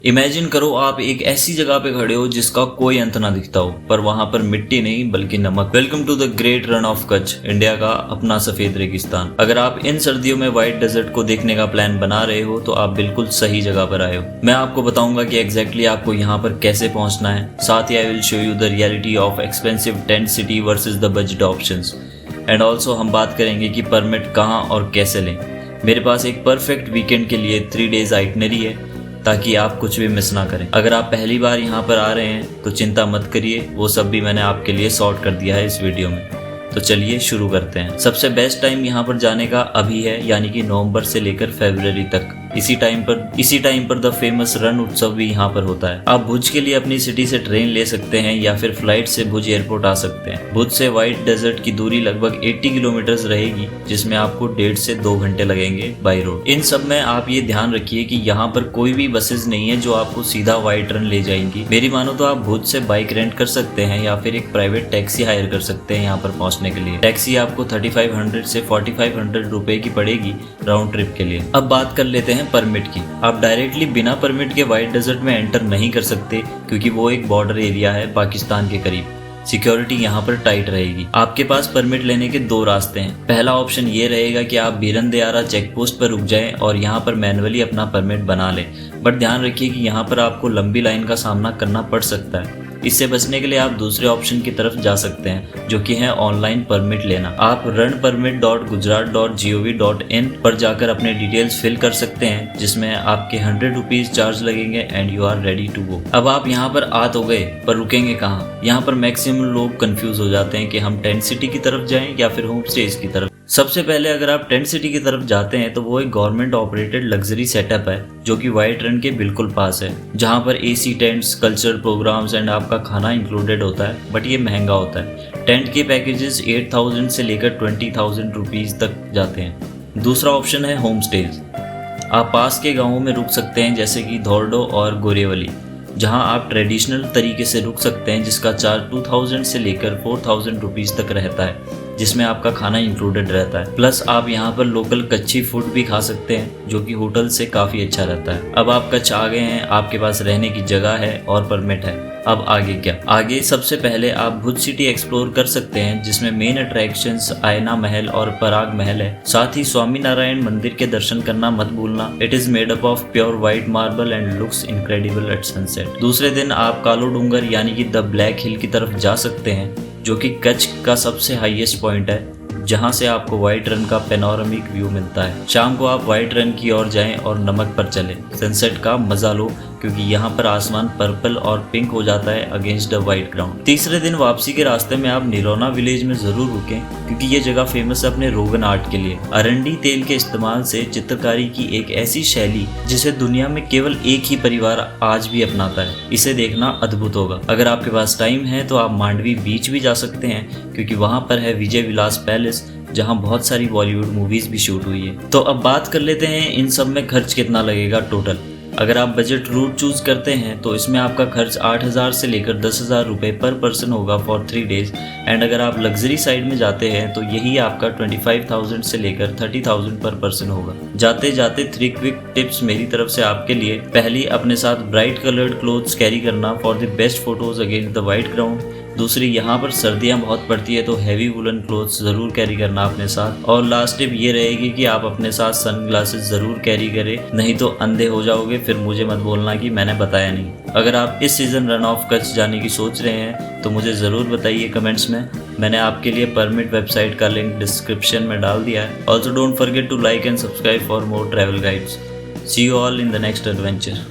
Imagine करो आप एक ऐसी जगह पे खड़े हो जिसका कोई अंत ना दिखता हो, पर वहां पर मिट्टी नहीं बल्कि नमक। Welcome to the great Rann of Kutch, India का अपना सफेद रेगिस्तान। अगर आप इन सर्दियों में व्हाइट डेजर्ट को देखने का प्लान बना रहे हो तो आप बिल्कुल सही जगह पर आए हो। मैं आपको बताऊंगा कि एग्जैक्टली आपको यहाँ पर कैसे पहुंचना है। साथ ही I will show you the reality of expensive tent city versus the budget options. And also हम बात करेंगे कि परमिट कहाँ और कैसे लें। मेरे पास एक परफेक्ट वीकेंड के लिए 3 डेज आइटनरी है ताकि आप कुछ भी मिस ना करें। अगर आप पहली बार यहाँ पर आ रहे हैं तो चिंता मत करिए, वो सब भी मैंने आपके लिए सॉर्ट कर दिया है इस वीडियो में। तो चलिए शुरू करते हैं। सबसे बेस्ट टाइम यहाँ पर जाने का अभी है, यानी कि नवंबर से लेकर फरवरी तक। इसी टाइम पर द फेमस रण उत्सव भी यहाँ पर होता है। आप भुज के लिए अपनी सिटी से ट्रेन ले सकते हैं या फिर फ्लाइट से भुज एयरपोर्ट आ सकते हैं। भुज से व्हाइट डेजर्ट की दूरी लगभग 80 किलोमीटर रहेगी, जिसमें आपको 1.5 से 2 घंटे लगेंगे बाई रोड। इन सब में आप ये ध्यान रखिए कि यहाँ पर कोई भी बसेस नहीं है जो आपको सीधा व्हाइट रन ले जाएंगी। मेरी मानो तो आप भुज से बाइक रेंट कर सकते हैं या फिर एक प्राइवेट टैक्सी हायर कर सकते हैं यहाँ पर पहुंचने के लिए। टैक्सी आपको 3500 से 4500 रुपए की पड़ेगी राउंड ट्रिप के लिए। अब बात कर लेते हैं परमिट की। आप डायरेक्टली बिना परमिट के व्हाइट डेजर्ट में एंटर नहीं कर सकते, क्योंकि वो एक बॉर्डर एरिया है पाकिस्तान के करीब। सिक्योरिटी यहाँ पर टाइट रहेगी। आपके पास परमिट लेने के 2 रास्ते हैं। पहला ऑप्शन ये रहेगा कि आप बीरन दियारा चेक पोस्ट पर रुक जाएं और यहाँ पर मैनुअली अपना परमिट बना लें, बट ध्यान रखिए कि यहाँ पर आपको लंबी लाइन का सामना करना पड़ सकता है। इससे बचने के लिए आप दूसरे ऑप्शन की तरफ जा सकते हैं, जो कि है ऑनलाइन परमिट लेना। आप runpermit.gujarat.gov.in पर जाकर अपने डिटेल्स फिल कर सकते हैं, जिसमें आपके 100 रुपीज चार्ज लगेंगे and you are ready to go. अब आप यहाँ पर आ तो गए, पर रुकेंगे कहाँ? यहाँ पर मैक्सिमम लोग कंफ्यूज हो जाते हैं कि हम टेंट सिटी की तरफ जाएं या फिर होम स्टेज की तरफ। सबसे पहले अगर आप टेंट सिटी की तरफ जाते हैं तो वो एक गवर्नमेंट ऑपरेटेड लग्जरी सेटअप है, जो कि व्हाइट रन के बिल्कुल पास है, जहां पर AC tents, cultural programmes and आपका खाना इंक्लूडेड होता है, बट ये महंगा होता है। टेंट के पैकेजेस 8000 से लेकर 20,000 रुपीज तक जाते हैं। दूसरा ऑप्शन है होम स्टेज। आप पास के गाँवों में रुक सकते हैं, जैसे कि धोरडो और गोरेवली, जहां आप ट्रेडिशनल तरीके से रुक सकते हैं, जिसका चार्ज 2000 से लेकर 4000 रुपीज तक रहता है, जिसमें आपका खाना इंक्लूडेड रहता है। प्लस आप यहाँ पर लोकल कच्ची फूड भी खा सकते हैं, जो कि होटल से काफ़ी अच्छा रहता है। अब आप कच्छ आ गए हैं, आपके पास रहने की जगह है और परमिट है। अब आगे क्या? आगे सबसे पहले आप भुज सिटी एक्सप्लोर कर सकते हैं, जिसमें मेन अट्रैक्शंस आयना महल और पराग महल है। साथ ही स्वामी नारायण मंदिर के दर्शन करना मत भूलना। It is made up of pure white marble and looks incredible at sunset. दूसरे दिन आप कालो डूंगर यानी कि द ब्लैक हिल की तरफ जा सकते हैं, जो कि कच्छ का सबसे हाईएस्ट पॉइंट है, जहां से आपको व्हाइट रन का पेनोरामिक व्यू मिलता है। शाम को आप व्हाइट रन की ओर जाएं और नमक पर चलें। सनसेट का मजा लो, क्योंकि यहाँ पर आसमान पर्पल और पिंक हो जाता है अगेंस्ट द व्हाइट ग्राउंड। तीसरे दिन वापसी के रास्ते में आप निरोना विलेज में जरूर रुकें, क्योंकि ये जगह फेमस है अपने रोगन आर्ट के लिए। अरंडी तेल के इस्तेमाल से चित्रकारी की एक ऐसी शैली जिसे दुनिया में केवल एक ही परिवार आज भी अपनाता है। इसे देखना अद्भुत होगा। अगर आपके पास टाइम है तो आप मांडवी बीच भी जा सकते हैं, क्योंकि वहाँ पर है विजय विलास पैलेस, जहाँ बहुत सारी बॉलीवुड मूवीज भी शूट हुई है। तो अब बात कर लेते हैं इन सब में खर्च कितना लगेगा टोटल। अगर आप बजट रूट चूज करते हैं तो इसमें आपका खर्च 8000 से लेकर 10,000 रुपये पर पर्सन होगा फॉर 3 डेज। एंड अगर आप लग्जरी साइड में जाते हैं तो यही आपका 25,000 से लेकर 30,000 पर पर्सन होगा। जाते जाते 3 क्विक टिप्स मेरी तरफ से आपके लिए। पहली, अपने साथ ब्राइट कलर्ड क्लोथ्स कैरी करना for the best photos against the white ground. दूसरी, यहाँ पर सर्दियाँ बहुत पड़ती है तो हैवी वुलन क्लोथ्स ज़रूर कैरी करना अपने साथ। और लास्ट टिप ये रहेगी कि आप अपने साथ सन ग्लासेस ज़रूर कैरी करें, नहीं तो अंधे हो जाओगे, फिर मुझे मत बोलना कि मैंने बताया नहीं। अगर आप इस सीज़न रन ऑफ कच्छ जाने की सोच रहे हैं तो मुझे ज़रूर बताइए कमेंट्स में। मैंने आपके लिए परमिट वेबसाइट का लिंक डिस्क्रिप्शन में डाल दिया है। Also don't forget to like and subscribe for more travel guides. See you all in the next adventure.